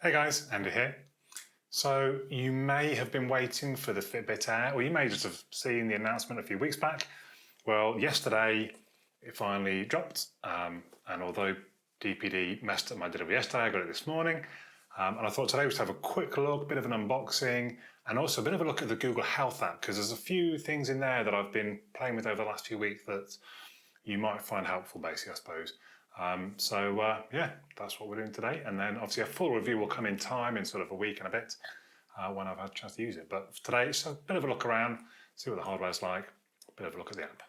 Hey guys, Andy here. So you may have been waiting for the Fitbit Air, or you may just have seen the announcement a few weeks back. Well, yesterday it finally dropped, and although DPD messed up my delivery yesterday, I got it this morning. And I thought today was to have a quick look, a bit of an unboxing, and also a bit of a look at the Google Health app, because there's a few things in there that I've been playing with over the last few weeks that you might find helpful, basically, I suppose. Yeah, that's what we're doing today. And then obviously a full review will come in time, in sort of a week and a bit, when I've had a chance to use it. But today it's a bit of a look around, see what the hardware's like, a bit of a look at the app.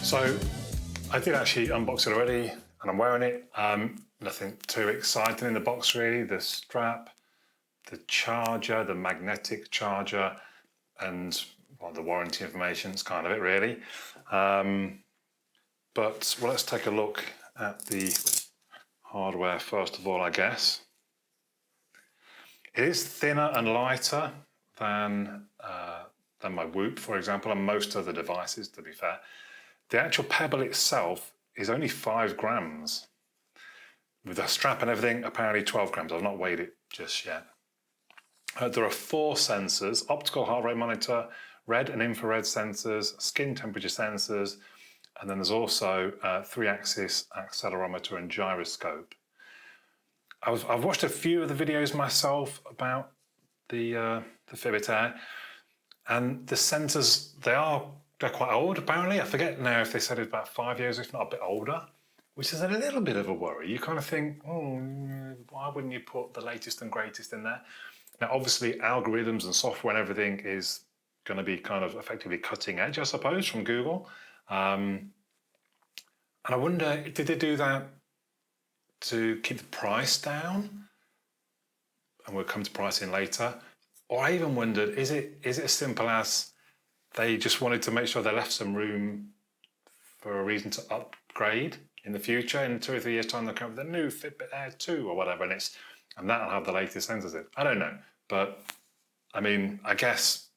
So I did actually unbox it already, and I'm wearing it. Nothing too exciting in the box really. The strap, the charger, the magnetic charger, and the warranty information is kind of it really. But let's take a look at the hardware first of all, I guess. It is thinner and lighter than my Whoop, for example, and most other devices, to be fair. The actual pebble itself is only 5 grams. With the strap and everything, apparently 12 grams. I've not weighed it just yet. There are 4 sensors: optical heart rate monitor, red and infrared sensors, skin temperature sensors, and then there's also 3-axis accelerometer and gyroscope. I've watched a few of the videos myself about the Fitbit Air, and the sensors, they're quite old, apparently. I forget now if they said it's about 5 years, if not a bit older, which is a little bit of a worry. You kind of think, why wouldn't you put the latest and greatest in there? Now, obviously, algorithms and software and everything is going to be kind of effectively cutting edge, I suppose, from Google. And I wonder, did they do that to keep the price down? And we'll come to pricing later. Or I even wondered, is it as simple as they just wanted to make sure they left some room for a reason to upgrade in the future? In 2 or 3 years' time, they'll come up with the new Fitbit Air 2 or whatever, and that'll have the latest sensors in. I don't know, but I mean, I guess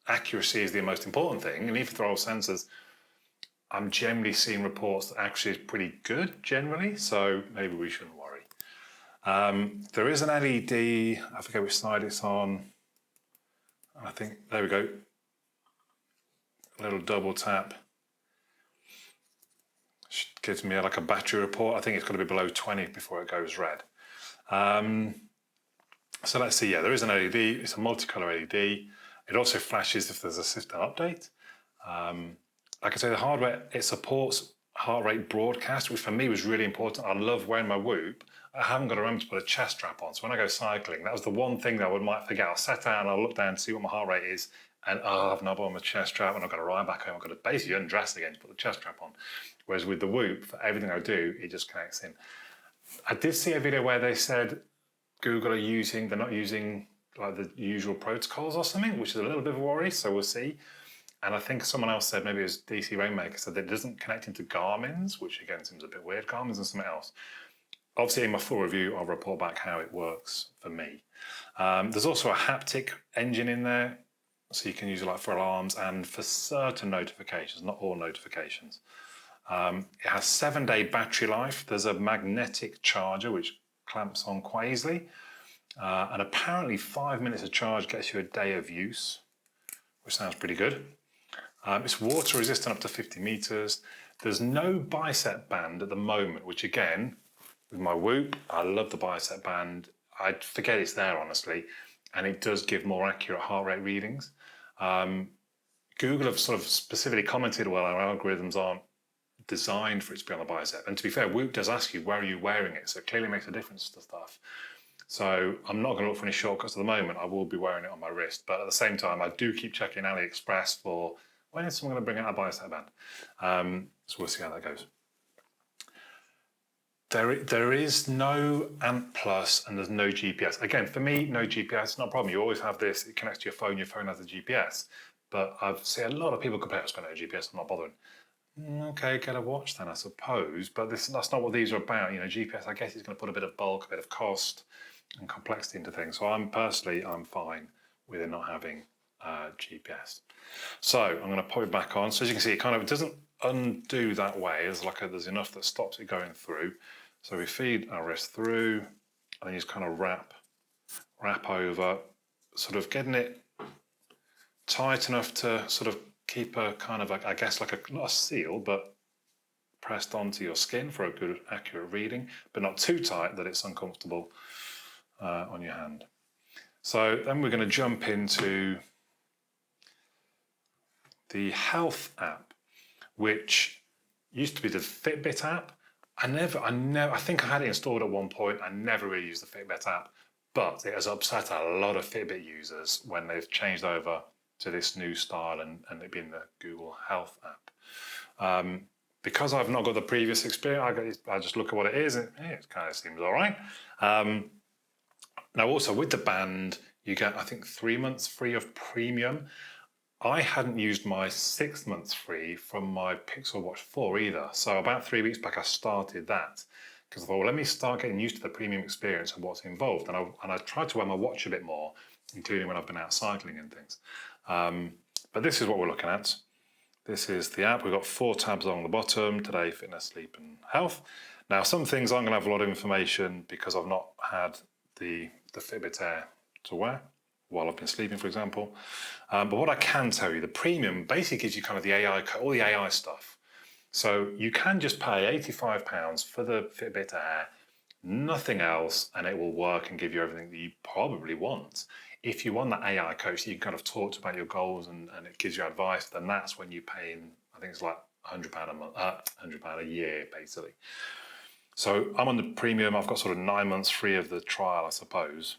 accuracy is the most important thing, and even for old sensors, I'm generally seeing reports that accuracy is pretty good generally, so maybe we shouldn't worry. There is an LED, I forget which side it's on. I think, there we go. A little double tap. Gives me like a battery report. I think it's got to be below 20 before it goes red. So let's see, yeah, there is an LED. It's a multicolour LED. It also flashes if there's a system update. Like I say, the hardware, it supports heart rate broadcast, which for me was really important. I love wearing my Whoop. I haven't got a remember to put a chest strap on. So when I go cycling, that was the one thing that I might forget. I'll set out and I'll look down to see what my heart rate is, and I've not on my chest strap, and I've got to ride back home. I've got to basically undress again to put the chest strap on. Whereas with the Whoop, for everything I do, it just connects in. I did see a video where they said Google they're not using like the usual protocols or something, which is a little bit of a worry, so we'll see. And I think someone else said, maybe it was DC Rainmaker, said that it doesn't connect into Garmin's, which again seems a bit weird. Garmin's and something else. Obviously, in my full review, I'll report back how it works for me. There's also a haptic engine in there, so you can use it like for alarms and for certain notifications, not all notifications. It has 7-day battery life. There's a magnetic charger which clamps on quite easily. And apparently 5 minutes of charge gets you a day of use, which sounds pretty good. It's water resistant up to 50 meters. There's no bicep band at the moment, which again, with my Whoop, I love the bicep band. I forget it's there, honestly, and it does give more accurate heart rate readings. Google have sort of specifically commented, well, our algorithms aren't designed for it to be on the bicep. And to be fair, Whoop does ask you, where are you wearing it? So it clearly makes a difference to stuff. So I'm not going to look for any shortcuts at the moment. I will be wearing it on my wrist. But at the same time, I do keep checking AliExpress for when is someone going to bring out a bicep band. So we'll see how that goes. There is no ANT Plus and there's no GPS. Again, for me, no GPS is not a problem. You always have this, it connects to your phone has a GPS. But I've seen a lot of people complain, it's got no GPS, I'm not bothering. Okay, get a watch then, I suppose. But that's not what these are about. GPS, I guess, is going to put a bit of bulk, a bit of cost and complexity into things. So I'm fine with it not having GPS. So I'm going to pop it back on. So as you can see, it doesn't undo that way. There's enough that stops it going through. So we feed our wrist through, and then you just kind of wrap over, sort of getting it tight enough to sort of keep a kind of, I guess, not a seal, but pressed onto your skin for a good, accurate reading, but not too tight that it's uncomfortable on your hand. So then we're going to jump into the health app, which used to be the Fitbit app. I think I had it installed at one point. I never really used the Fitbit app, but it has upset a lot of Fitbit users when they've changed over to this new style and it being the Google Health app. Because I've not got the previous experience, I just look at what it is and it kind of seems all right. Now also with the band, you get, I think, 3 months free of premium. I hadn't used my 6 months free from my Pixel Watch 4 either. So about 3 weeks back, I started that because I thought, well, let me start getting used to the premium experience and what's involved. And I tried to wear my watch a bit more, including when I've been out cycling and things. But this is what we're looking at. This is the app. We've got 4 tabs along the bottom: today, fitness, sleep, and health. Now, some things aren't going to have a lot of information because I've not had the Fitbit Air to wear while I've been sleeping, for example. But what I can tell you, the premium basically gives you kind of the AI, all the AI stuff. So you can just pay £85 for the Fitbit Air, nothing else, and it will work and give you everything that you probably want. If you want that AI coach, you can kind of talk about your goals and it gives you advice, then that's when you pay in, I think it's like £100 a month, £100 a year, basically. So I'm on the premium. I've got sort of 9 months free of the trial, I suppose.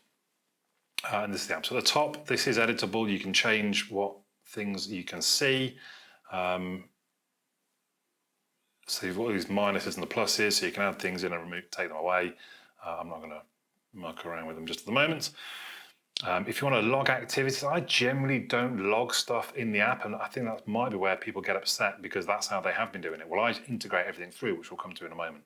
And this is the app. So at the top, this is editable. You can change what things you can see. So you've got all these minuses and the pluses, so you can add things in and take them away. I'm not going to muck around with them just at the moment. If you want to log activities, I generally don't log stuff in the app, and I think that might be where people get upset because that's how they have been doing it. Well, I integrate everything through, which we'll come to in a moment.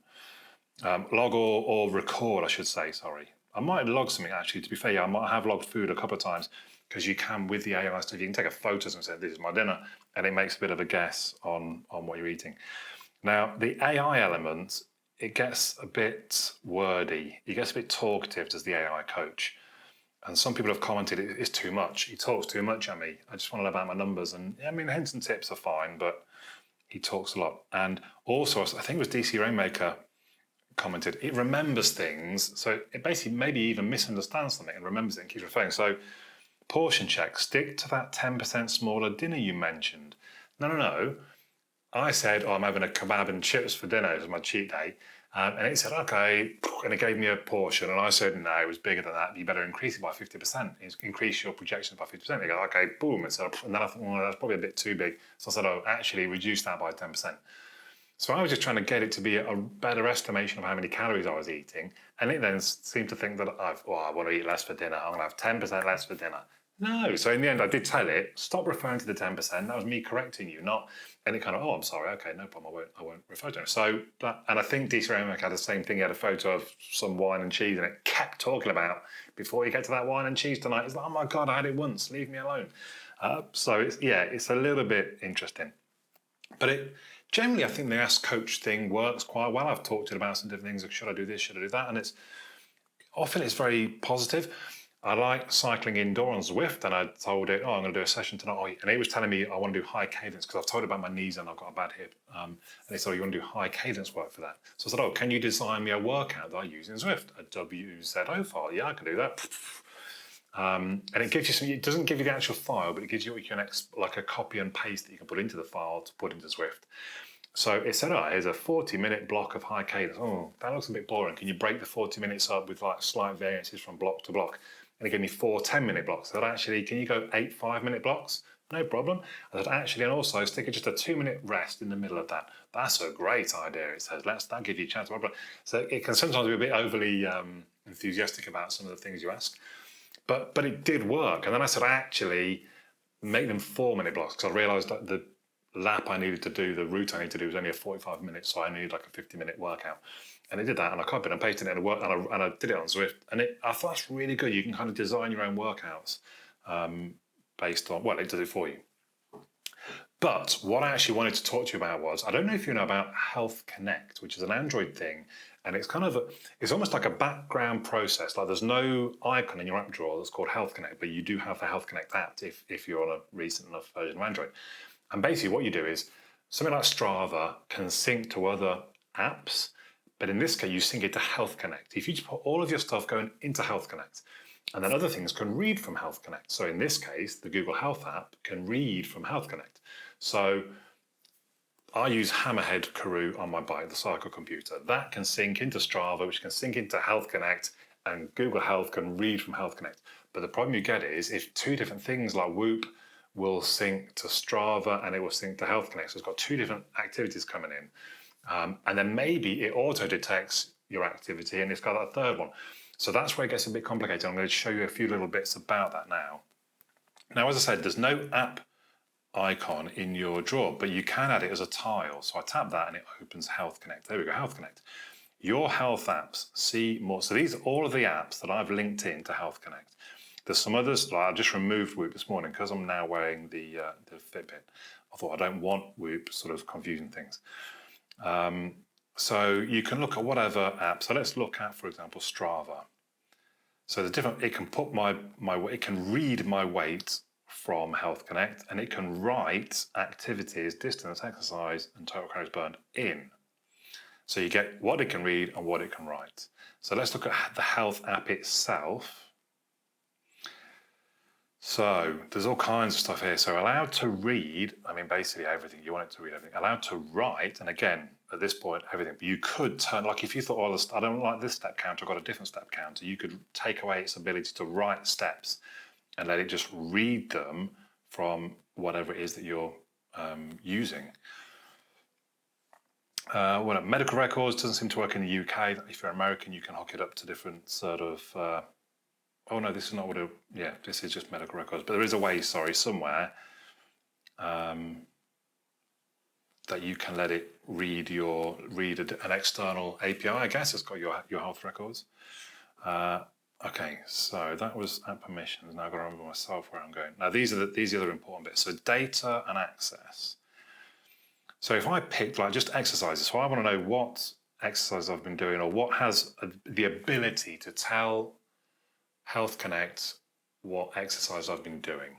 Log or record, I should say, sorry. I might log something, actually, to be fair. I might have logged food a couple of times because you can, with the AI stuff, you can take a photo and say, this is my dinner, and it makes a bit of a guess on what you're eating. Now, the AI element, it gets a bit wordy. It gets a bit talkative, does the AI coach. And some people have commented it's too much. He talks too much at me. I just want to know about my numbers. And I mean, hints and tips are fine, but he talks a lot. And also, I think it was DC Rainmaker commented, it remembers things. So it basically maybe even misunderstands something and remembers it and keeps referring. So portion check, stick to that 10% smaller dinner you mentioned. No. I said, I'm having a kebab and chips for dinner. It was my cheat day. And it said, okay, and it gave me a portion. And I said, no, it was bigger than that. You better increase it by 50%. Increase your projections by 50%. They go, okay, boom. And then I thought, well, that's probably a bit too big. So I said, oh, actually reduce that by 10%. So I was just trying to get it to be a better estimation of how many calories I was eating. And it then seemed to think that I want to eat less for dinner. I'm going to have 10% less for dinner. No. So in the end, I did tell it, stop referring to the 10%. That was me correcting you, not any kind of, I'm sorry, okay, no problem, I won't refer to it. So that, and I think DC Rainmaker had the same thing. He had a photo of some wine and cheese, and it kept talking about, before you get to that wine and cheese tonight, it's like, oh my God, I had it once, leave me alone. So it's a little bit interesting. But generally, I think the Ask Coach thing works quite well. I've talked to it about some different things, like should I do this, should I do that? And it's very positive. I like cycling indoor on Zwift, and I told it, I'm going to do a session tonight. And it was telling me I want to do high cadence because I've told it about my knees and I've got a bad hip. And it said, you want to do high cadence work for that? So I said, can you design me a workout that I use in Zwift? A WZO file? Yeah, I can do that. And it gives you some, it doesn't give you the actual file, but it gives you like a copy and paste that you can put into the file to put into Zwift. So it said, here's a 40-minute block of high cadence. Oh, that looks a bit boring. Can you break the 40 minutes up with like slight variances from block to block? And it gave me 4 10-minute blocks. I said, actually, can you go 8 5-minute blocks? No problem. I said, actually, and also stick just a 2-minute rest in the middle of that. That's a great idea, it says. That'll give you a chance. So it can sometimes be a bit overly enthusiastic about some of the things you ask. But it did work. And then I said, actually, make them 4-minute blocks, because I realised that lap I needed to do, the route I needed to do was only a 45 minutes, so I needed like a 50-minute workout. And it did that, and I copied and pasted it and I did it on Zwift. And I thought that's really good. You can kind of design your own workouts based on, well, it does it for you. But what I actually wanted to talk to you about was, I don't know if you know about Health Connect, which is an Android thing, and it's kind of it's almost like a background process. Like there's no icon in your app drawer that's called Health Connect, but you do have the Health Connect app if you're on a recent enough version of Android. And basically what you do is something like Strava can sync to other apps, but in this case you sync it to Health Connect. If you just put all of your stuff going into Health Connect, and then other things can read from Health Connect. So in this case, the Google Health app can read from Health Connect. So I use Hammerhead Karoo on my bike, the cycle computer. That can sync into Strava, which can sync into Health Connect, and Google Health can read from Health Connect. But the problem you get is if two different things like Whoop will sync to Strava and it will sync to Health Connect, so it's got two different activities coming in. And then maybe it auto-detects your activity and it's got that third one. So that's where it gets a bit complicated. I'm going to show you a few little bits about that now. Now, as I said, there's no app icon in your drawer, but you can add it as a tile. So I tap that and it opens Health Connect. There we go, Health Connect. Your health apps, see more. So these are all of the apps that I've linked in to Health Connect. There's some others, like I just removed Whoop this morning because I'm now wearing the Fitbit. I thought I don't want Whoop sort of confusing things. So you can look at whatever app. So let's look at, for example, Strava. So the different, it can put it can read my weight from Health Connect, and it can write activities, distance, exercise, and total calories burned in. So you get what it can read and what it can write. So let's look at the health app itself. So there's all kinds of stuff here. So allowed to read, I mean, basically everything. You want it to read everything. Allowed to write, and again, at this point, everything. But you could turn, like if you thought, oh, I don't like this step counter, I've got a different step counter, you could take away its ability to write steps and let it just read them from whatever it is that you're using. Well, medical records doesn't seem to work in the UK. If you're American, you can hook it up to different sort of... oh no, this is not what it... Yeah, this is just medical records. But there is a way, somewhere that you can let it read an external API, I guess. It's got your health records. Okay, so that was app permissions. Now I've got to remember myself where I'm going. Now these are the other important bits. So data and access. So if I picked like just exercises, so I want to know what exercise I've been doing or what has the ability to tell Health Connect what exercise I've been doing.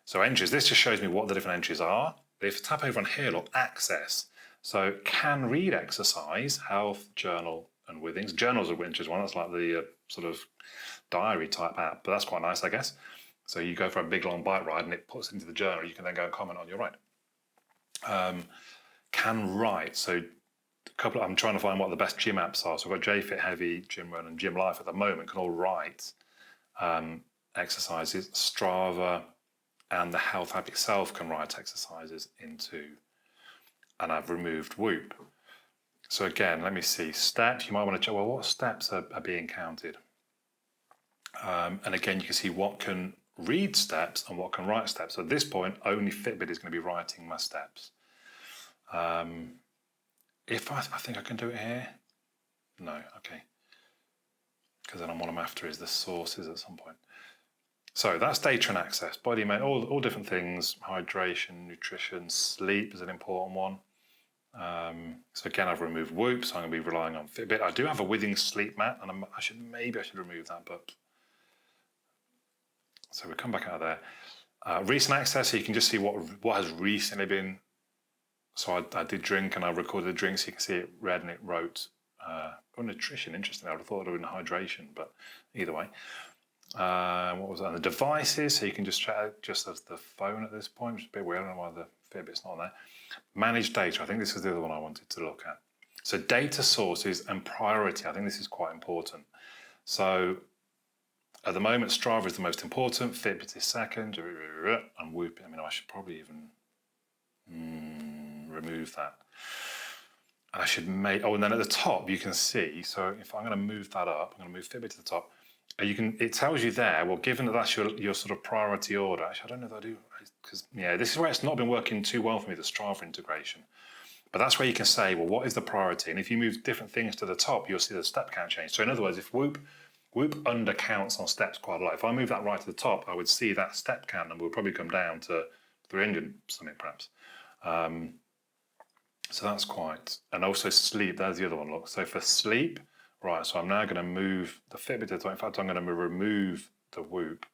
So entries, this just shows me what the different entries are. But if I tap over on here, look, access. So can read exercise, health, journal, and withings. Journals are interesting one. That's like the sort of diary type app, but that's quite nice, I guess. So you go for a big long bike ride and it puts into the journal. You can then go and comment on your ride. Can write. So I'm trying to find what the best gym apps are. So I've got JFit Heavy, Gym Run, and Gym Life at the moment can all write exercises. Strava and the health app itself can write exercises into, and I've removed Whoop. So again, let me see, steps, you might want to check, well, what steps are being counted? And again, you can see what can read steps and what can write steps. So at this point, only Fitbit is going to be writing my steps. If I think I can do it here. No, okay. Because then what I'm after is the sources at some point. So that's data and access, body weight, all different things, hydration, nutrition, sleep is an important one. So again, I've removed Whoop, so I'm going to be relying on Fitbit. I do have a Withings sleep mat, and I should remove that, but... So we'll come back out of there. Recent access, so you can just see what has recently been. So I did drink, and I recorded the drink, so you can see it read and it wrote. Nutrition, interesting. I would have thought it would have been hydration, but either way. What was that? And the devices, so you can just check just as the phone at this point, which is a bit weird. I don't know why the Fitbit's not on there. Manage data, I think this is the other one I wanted to look at. So data sources and priority, I think this is quite important. So at the moment, Strava is the most important, Fitbit is second, and Whoop, I mean, I should probably even remove that. And I should and then at the top you can see, so if I'm going to move that up, I'm going to move Fitbit to the top, it tells you there, well, given that that's your sort of priority order, actually, I don't know if I do, because, yeah, this is where it's not been working too well for me, the Strava integration. But that's where you can say, well, what is the priority? And if you move different things to the top, you'll see the step count change. So in other words, if Whoop undercounts on steps quite a lot, if I move that right to the top, I would see that step count number would probably come down to 300 something perhaps. So that's quite, and also sleep, there's the other one, look. So for sleep, right, so I'm now going to move the Fitbit to the top. In fact, I'm going to remove the Whoop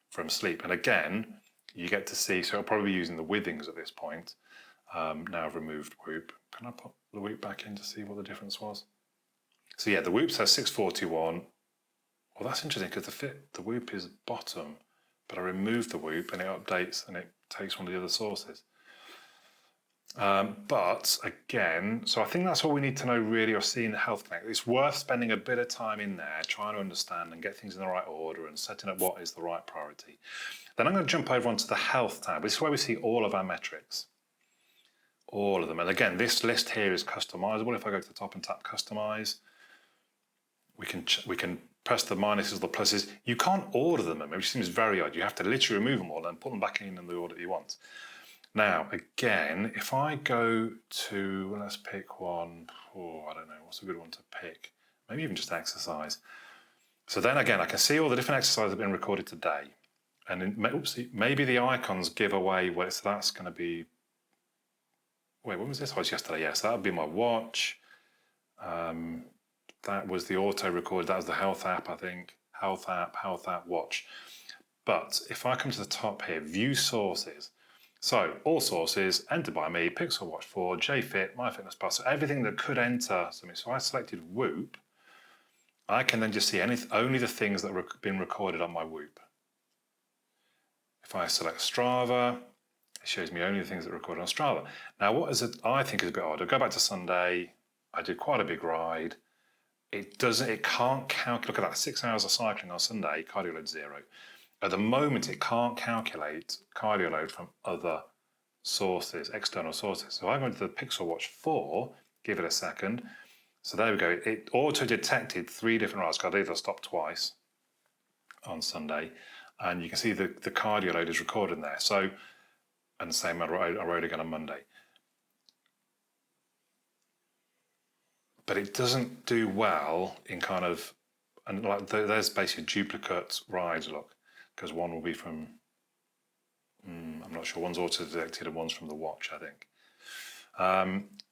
from sleep. And again, you get to see, so I'll probably be using the withings at this point. Now I've removed Whoop. Can I put the Whoop back in to see what the difference was? So yeah, the Whoop says 641. Well, that's interesting because the Whoop is bottom, but I removed the Whoop and it updates and it takes one of the other sources. But again, so I think that's all we need to know really, or see in the Health Connect. It's worth spending a bit of time in there trying to understand and get things in the right order and setting up what is the right priority. Then I'm going to jump over onto the Health tab. This is where we see all of our metrics. All of them. And again, this list here is customizable. If I go to the top and tap customize, we can press the minuses or the pluses. You can't order them, which seems very odd. You have to literally remove them all and put them back in the order that you want. Now, again, if I go to, let's pick one, I don't know, what's a good one to pick? Maybe even just exercise. So then again, I can see all the different exercises that have been recorded today. And maybe the icons give away, so that's going to be, wait, when was this? Oh, it was yesterday, yes. That would be my watch. That was the auto record. That was the health app, I think. Health app, watch. But if I come to the top here, view sources. So all sources entered by me, Pixel Watch 4, JFit, MyFitnessPal, so everything that could enter something. So I selected Whoop. I can then just see only the things that have been recorded on my Whoop. If I select Strava, it shows me only the things that are recorded on Strava. Now, what is it I think is a bit odd? I'll go back to Sunday. I did quite a big ride. It can't calculate. Look at that, 6 hours of cycling on Sunday, cardio load 0. At the moment, it can't calculate cardio load from other sources, external sources. So I go into the Pixel Watch 4, give it a second. So there we go. It auto-detected 3 different rides. I did stop twice on Sunday. And you can see the cardio load is recorded in there. So, and the same, I rode again on Monday. But it doesn't do well in kind of, and like there's basically duplicate rides, look. Because one will be from, I'm not sure, one's auto-detected and one's from the watch, I think.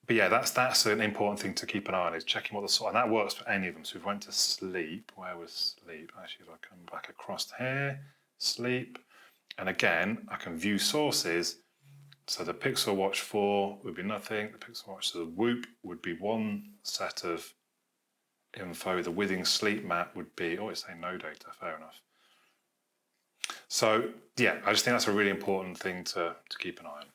But yeah, that's an important thing to keep an eye on, is checking what the source, and that works for any of them. So if we went to sleep, where was sleep? Actually, if I come back across here, sleep, and again, I can view sources. So the Pixel Watch 4 would be nothing, the Pixel Watch, so the Whoop would be one set of info, the Withing sleep map would be, it's saying no data, fair enough. So yeah, I just think that's a really important thing to keep an eye on,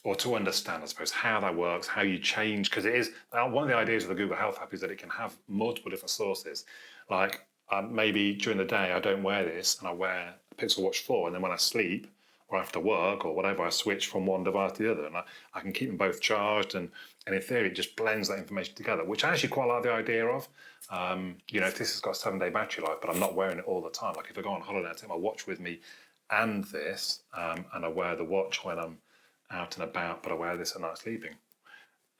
or to understand, I suppose, how that works, how you change, because it is, one of the ideas of the Google Health app is that it can have multiple different sources. Like maybe during the day I don't wear this and I wear a Pixel Watch 4, and then when I sleep or after work or whatever, I switch from one device to the other, and I can keep them both charged, and in theory it just blends that information together, which I actually quite like the idea of. If this has got a 7-day battery life, but I'm not wearing it all the time, like if I go on holiday, I take my watch with me and this, and I wear the watch when I'm out and about, but I wear this at night sleeping.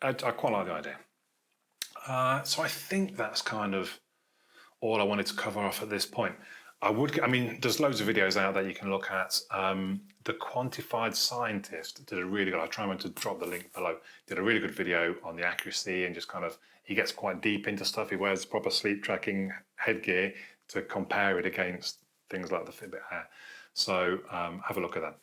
I quite like the idea. So I think that's kind of all I wanted to cover off at this point. There's loads of videos out there you can look at. The Quantified Scientist did a really good, I'll try to drop the link below, did a really good video on the accuracy, and just kind of, he gets quite deep into stuff. He wears proper sleep tracking headgear to compare it against things like the Fitbit Air. So have a look at that.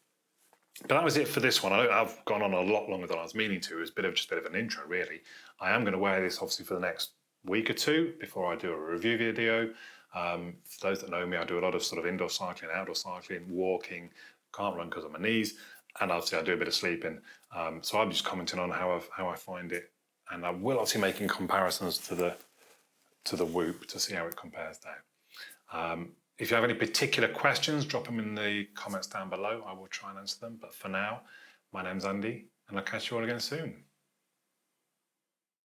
But that was it for this one. I've gone on a lot longer than I was meaning to. It was just a bit of an intro, really. I am going to wear this, obviously, for the next week or two before I do a review video. For those that know me, I do a lot of sort of indoor cycling, outdoor cycling, walking. Can't run because of my knees. And obviously, I do a bit of sleeping. So I'm just commenting on how I find it. And I will obviously making comparisons to the Whoop to see how it compares there. If you have any particular questions, drop them in the comments down below. I will try and answer them. But for now, my name's Andy, and I'll catch you all again soon.